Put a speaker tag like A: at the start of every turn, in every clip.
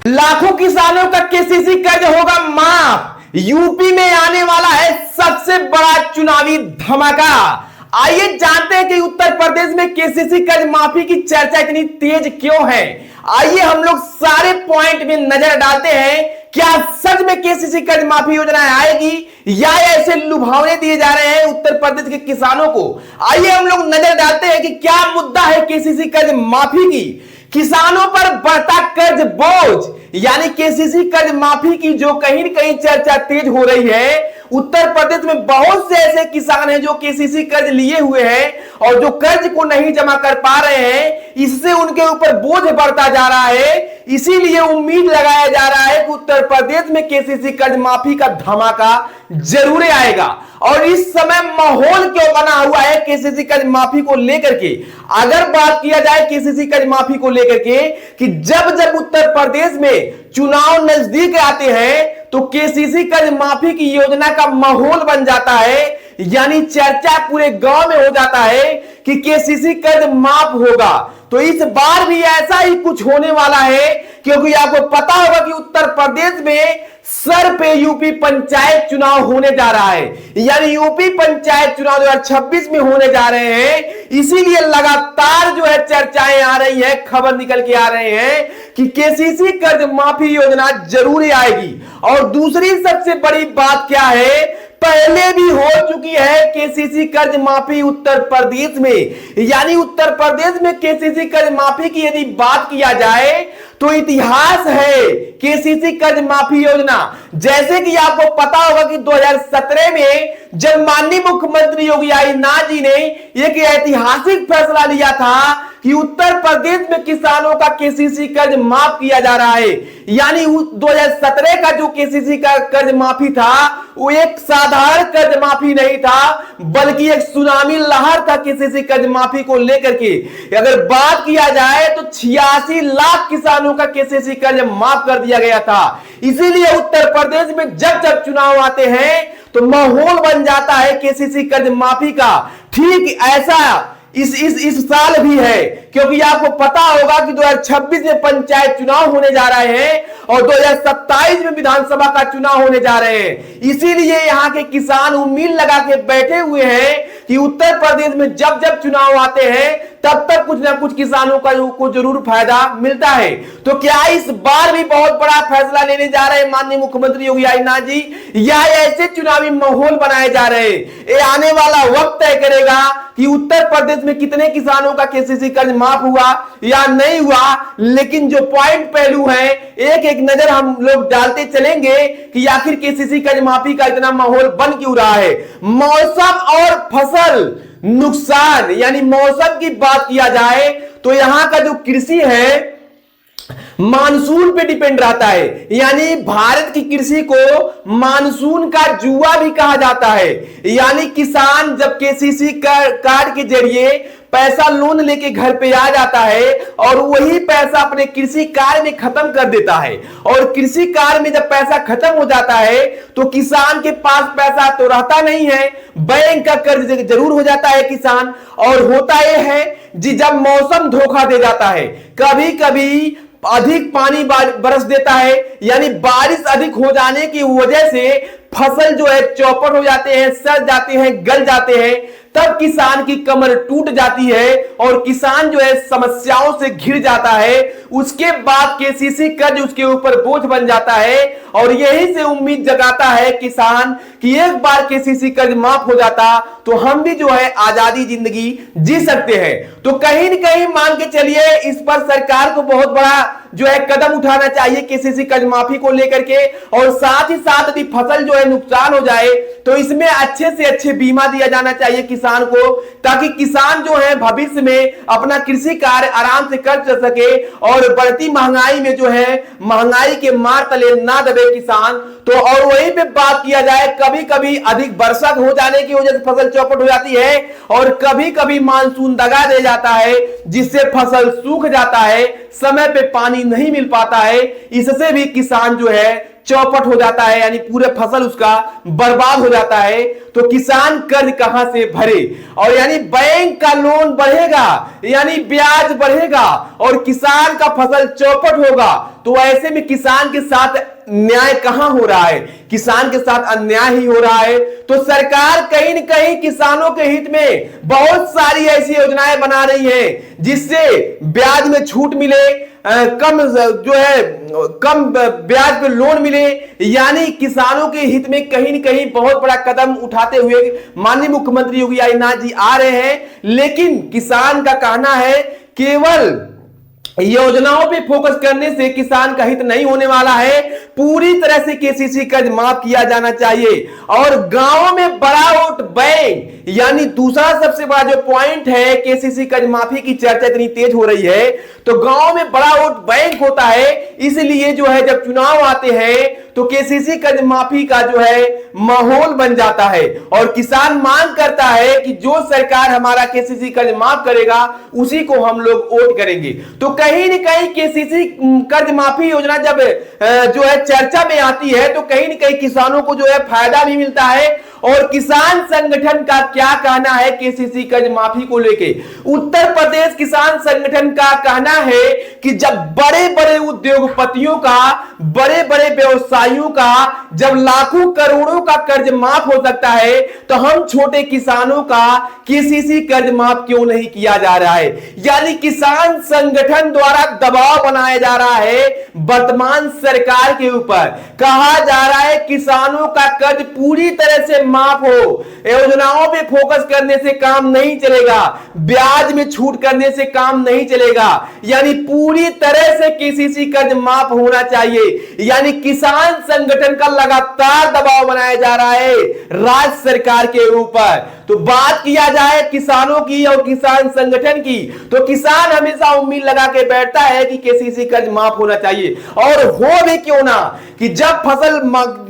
A: लाखों किसानों का केसीसी कर्ज होगा माफ। यूपी में आने वाला है सबसे बड़ा चुनावी धमाका। आइए जानते हैं कि उत्तर प्रदेश में केसीसी कर्ज माफी की चर्चा इतनी तेज क्यों है। आइए हम लोग सारे पॉइंट में नजर डालते हैं। क्या सच में केसीसी कर्ज माफी योजना आएगी या ऐसे लुभावने दिए जा रहे हैं उत्तर प्रदेश के किसानों को। आइए हम लोग नजर डालते हैं कि क्या मुद्दा है केसीसी कर्ज माफी की। किसानों पर बढ़ता कर्ज बोझ यानी केसीसी कर्ज माफी की जो कहीं न कहीं चर्चा तेज हो रही है। उत्तर प्रदेश में बहुत से ऐसे किसान हैं जो केसीसी कर्ज लिए हुए हैं और जो कर्ज को नहीं जमा कर पा रहे हैं, इससे उनके ऊपर बोझ बढ़ता जा रहा है। इसीलिए उम्मीद लगाया जा रहा है कि उत्तर प्रदेश में केसीसी कर्ज माफी का धमाका जरूर आएगा। और इस समय माहौल क्यों बना हुआ है केसीसी कर्ज माफी को लेकर के। अगर बात किया जाए केसीसी कर्ज माफी को लेकर के कि जब जब उत्तर प्रदेश में चुनाव नजदीक आते हैं तो केसीसी कर्ज माफी की योजना का माहौल बन जाता है, यानी चर्चा पूरे गांव में हो जाता है कि केसीसी कर्ज माफ होगा। तो इस बार भी ऐसा ही कुछ होने वाला है, क्योंकि आपको पता होगा कि उत्तर प्रदेश में सर पे यूपी पंचायत चुनाव होने जा रहा है, यानी यूपी पंचायत चुनाव 2026 में होने जा रहे हैं। इसीलिए लगातार जो है चर्चाएं आ रही है, खबर निकल के आ रहे हैं कि केसीसी कर्ज माफी योजना जरूर आएगी। और दूसरी सबसे बड़ी बात क्या है, पहले भी हो चुकी है केसीसी कर्ज माफी उत्तर प्रदेश में। यानी उत्तर प्रदेश में केसीसी कर्ज माफी की यदि बात किया जाए तो इतिहास है केसीसी कर्ज माफी योजना। जैसे कि आपको पता होगा कि 2017 में जब माननीय मुख्यमंत्री योगी आदित्यनाथ जी ने एक ऐतिहासिक फैसला लिया था कि उत्तर प्रदेश में किसानों का केसीसी कर्ज माफ किया जा रहा है। यानी 2017 का जो केसीसी का कर्ज माफी था वो एक साधारण कर्ज माफी नहीं था, बल्कि एक सुनामी लहर था केसीसी कर्ज माफी को लेकर के। अगर बात किया जाए तो 86 लाख किसानों का केसीसी कर्ज माफ कर दिया गया था। इसीलिए उत्तर प्रदेश में जब जब चुनाव आते हैं तो माहौल बन जाता है केसीसी कर्ज माफी का। ठीक ऐसा इस साल भी है, क्योंकि आपको पता होगा कि 2026 में पंचायत चुनाव होने जा रहे हैं और 2027 में विधानसभा का चुनाव होने जा रहे हैं। इसीलिए यहाँ के किसान उम्मीद लगा के बैठे हुए हैं कि उत्तर प्रदेश में जब जब चुनाव आते हैं तब तक कुछ ना कुछ किसानों को जरूर फायदा मिलता है। तो क्या इस बार भी बहुत बड़ा फैसला लेने जा रहे हैं माननीय मुख्यमंत्री योगी आदित्यनाथ जी, या ऐसे चुनावी माहौल बनाए जा रहे हैं? ये आने वाला वक्त तय करेगा कि उत्तर प्रदेश में कितने किसानों का केसीसी कर्ज माफ हुआ या नहीं हुआ। लेकिन जो पॉइंट पहलू है एक एक नजर हम लोग डालते चलेंगे कि आखिर केसीसी कर्ज माफी का इतना माहौल बन क्यों रहा है। मौसम और फसल नुकसान, यानी मौसम की बात किया जाए तो यहां का जो कृषि है मानसून पे डिपेंड रहता है। यानी भारत की कृषि को मानसून का जुआ भी कहा जाता है। यानी किसान जब केसीसी कार्ड के जरिए पैसा लोन लेके घर पे आ जाता है और वही पैसा अपने कृषि कार्य में खत्म कर देता है, और कृषि कार्य में जब पैसा खत्म हो जाता है तो किसान के पास पैसा तो रहता नहीं है, बैंक का कर्ज जरूर हो जाता है किसान। और होता यह है जी, जब मौसम धोखा दे जाता है, कभी कभी अधिक पानी बरस देता है, यानी बारिश अधिक हो जाने की वजह से फसल जो है चौपट हो जाते हैं, सड़ जाते हैं, गल जाते हैं, तब किसान की कमर टूट जाती है और किसान जो है समस्याओं से घिर जाता है। उसके बाद केसीसी कर्ज उसके ऊपर बोझ बन जाता है और यही से उम्मीद जगाता है किसान कि एक बार केसीसी कर्ज माफ हो जाता तो हम भी जो है आजादी जिंदगी जी सकते हैं। तो कहीं न कहीं मान के चलिए इस पर सरकार को बहुत बड़ा जो है कदम उठाना चाहिए केसीसी कर्ज माफी को लेकर के। और साथ ही साथ यदि फसल जो है नुकसान हो जाए तो इसमें अच्छे से अच्छे बीमा दिया जाना चाहिए किसान को, ताकि किसान जो है भविष्य में अपना कृषि कार्य आराम से कर सके और बढ़ती महंगाई में जो है महंगाई के मार तले ना दबे किसान। तो और वहीं पे बात किया जाए, कभी कभी अधिक वर्षा हो जाने की वजह से फसल चौपट हो जाती है और कभी कभी मानसून दगा दे जाता है जिससे फसल सूख जाता है। समय पे पानी नहीं मिल पाता है, इससे भी किसान जो है चौपट हो जाता है, यानी पूरे फसल उसका बर्बाद हो जाता है। तो किसान कर्ज कहां से भरे, और यानी बैंक का लोन बढ़ेगा, यानी ब्याज बढ़ेगा और किसान का फसल चौपट होगा। तो ऐसे में किसान के साथ न्याय कहां हो रहा है, किसान के साथ अन्याय ही हो रहा है। तो सरकार कहीं न कहीं किसानों के हित में बहुत सारी ऐसी योजनाएं बना रही है जिससे ब्याज में छूट मिले, कम जो है कम ब्याज पे लोन मिले, यानी किसानों के हित में कहीं न कहीं बहुत बड़ा कदम उठाते हुए माननीय मुख्यमंत्री योगी आदित्यनाथ जी आ रहे हैं। लेकिन किसान का कहना है केवल योजनाओं पे फोकस करने से किसान का हित नहीं होने वाला है, पूरी तरह से केसीसी कर्ज माफ किया जाना चाहिए। और गांवों में बड़ा वोट बैंक, यानी दूसरा सबसे बड़ा जो पॉइंट है, केसीसी कर्ज माफी की चर्चा इतनी तेज हो रही है तो गांव में बड़ा वोट बैंक होता है, इसलिए जो है जब चुनाव आते हैं तो केसीसी कर्ज माफी का जो है माहौल बन जाता है और किसान मांग करता है कि जो सरकार हमारा केसीसी कर्ज माफ करेगा उसी को हम लोग वोट करेंगे। तो कहीं न कहीं केसीसी कर्ज माफी योजना जब जो है चर्चा में आती है तो कहीं न कहीं किसानों को जो है फायदा भी मिलता है। और किसान संगठन का क्या कहना है केसीसी कर्ज माफी को लेके, उत्तर प्रदेश किसान संगठन का कहना है कि जब बड़े बड़े उद्योगपतियों का, बड़े बड़े व्यवसायियों का जब लाखों करोड़ों का कर्ज माफ हो सकता है तो हम छोटे किसानों का केसीसी कर्ज माफ क्यों नहीं किया जा रहा है। यानी किसान संगठन द्वारा दबाव बनाया जा रहा है वर्तमान सरकार के ऊपर, कहा जा रहा है किसानों का कर्ज पूरी तरह से माफ हो, योजनाओं पे फोकस करने से काम नहीं चलेगा, ब्याज में छूट करने से काम नहीं चलेगा, यानी पूरी तरह से केसीसी कर्ज माफ होना चाहिए। यानी किसान संगठन का लगातार दबाव बनाया जा रहा है राज्य सरकार के ऊपर। तो बात किया जाए किसानों की और किसान संगठन की तो किसान हमेशा उम्मीद लगा के बैठता है कि केसीसी कर्ज माफ होना चाहिए, और हो भी क्यों ना कि जब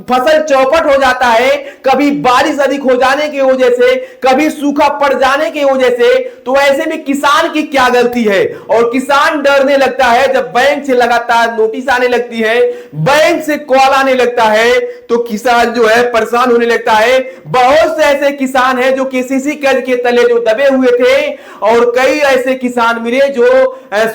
A: फसल चौपट हो जाता है, कभी बारिश अधिक हो जाने की वजह से, कभी सूखा पड़ जाने की वजह से, तो ऐसे में किसान की क्या गलती है। और किसान डरने लगता है जब बैंक से लगातार नोटिस आने लगती है, बैंक से कॉल आने लगता है तो किसान जो है परेशान होने लगता है। बहुत से ऐसे किसान हैं जो केसीसी कर्ज के तले जो दबे हुए थे और कई ऐसे किसान मिले जो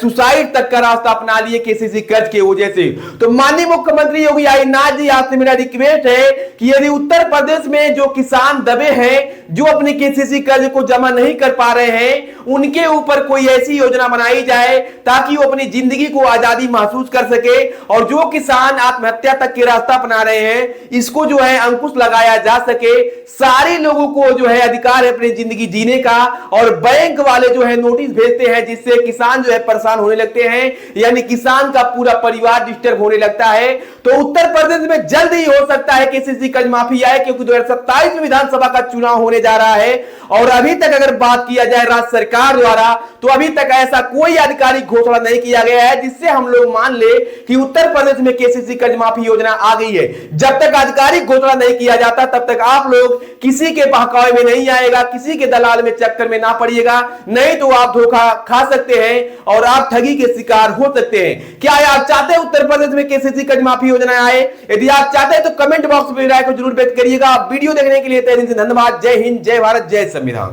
A: सुसाइड तक का रास्ता अपना लिए केसीसी कर्ज की वजह से। तो माननीय मुख्यमंत्री योगी आदित्यनाथ जी आपसे मेरा रिक्वेस्ट है कि यदि उत्तर प्रदेश में जो किसान दबे हैं, जो अपने केसीसी कर्ज को जमा नहीं कर पा रहे हैं, उनके ऊपर कोई ऐसी योजना बनाई जाए ताकि वो अपनी जिंदगी को आजादी महसूस कर सके, और जो किसान आत्महत्या तक के रास्ता अपना रहे हैं इसको जो है अंकुश लगाया जा सके। सारे लोगों को जो है अधिकार है अपनी जिंदगी जीने का, और बैंक वाले जो है नोटिस भेजते हैं जिससे किसान जो है परेशान होने लगते हैं, यानी किसान का पूरा परिवार डिस्टर्ब होने लगता है। तो उत्तर प्रदेश में जल्द ही हो सकता है केसीसी कर्ज माफी आए, क्योंकि 2027 में विधानसभा का चुनाव होने जा रहा है। और अभी तक अगर बात किया जाए राज्य सरकार द्वारा तो अभी तक ऐसा कोई आधिकारिक घोषणा नहीं किया गया है जिससे हम लोग मान ले कि उत्तर प्रदेश में केसीसी कर्ज माफी योजना आ गई है। जब तक आधिकारिक घोषणा नहीं किया जाता तब तक आप लोग किसी के बहकावे में नहीं आएगा, किसी के दलाल में चक्कर में ना पड़िएगा, नहीं तो आप धोखा खा सकते हैं और आप ठगी के शिकार हो सकते हैं। क्या आप चाहते हैं उत्तर प्रदेश में केसीसी कर्ज माफी योजना आए? यदि आप चाहते हैं तो कमेंट बॉक्स में राय को जरूर व्यक्त करिएगा। वीडियो देखने के लिए तहे दिल से धन्यवाद। जय हिंद, जय भारत, जय संविधान।